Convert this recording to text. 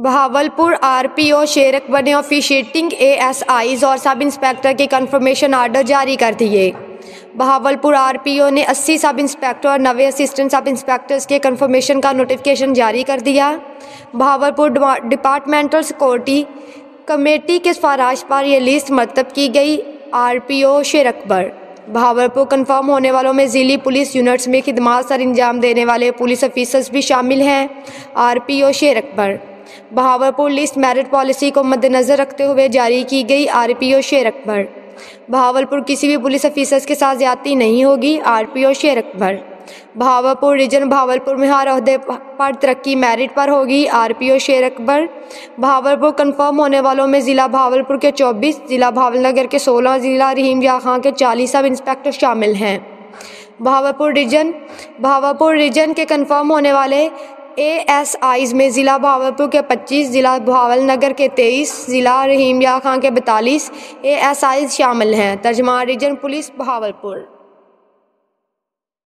Bahawalpur RPO शेर अकबर ने officiating एएसआईज और सब इंस्पेक्टर के कंफर्मेशन आर्डर जारी कर दिए। बहावलपुर आरपीओ ने 80 सब इंस्पेक्टर और 90 असिस्टेंट सब इंस्पेक्टर्स के कंफर्मेशन का नोटिफिकेशन जारी कर दिया। बहावलपुर डिपार्टमेंटल सिक्योरिटी कमेटी के सिफारिश पर यह लिस्ट मरतब की गई। आरपीओ शेर अकबर बहावलपुर कन्फर्म होने वालों में ज़िली पुलिस यूनिट्स में खिदमत सर अंजाम देने वाले पुलिस ऑफिसर्स भी शामिल हैं। आरपीओ शेर Akbar Bahawalpur list merit policy को मद्देनज़र रखते हुए जारी की गई। आरपीओ शेर अकबर बहावलपुर किसी भी पुलिस ऑफिसर्स के साथ ज़्यादती नहीं होगी। आरपीओ शेर अकबर बहावलपुर रीजन बहावलपुर में हर ओहदे पर तरक्की मेरिट पर होगी। आरपीओ शेर अकबर बहावलपुर कन्फर्म होने वालों में ज़िला बहावलपुर के 24, ज़िला बहावलनगर के 16, ज़िला रहीम यार खां के 40 सब इंस्पेक्टर शामिल हैं। बहावलपुर रीजन के कन्फर्म होने वाले एएसआईज में ज़िला बहावलपुर के 25, ज़िला बहावलनगर के 23, ज़िला रहीम यार खां के 42 एएसआईज शामिल हैं। तर्जमान रीजन पुलिस बहावलपुर।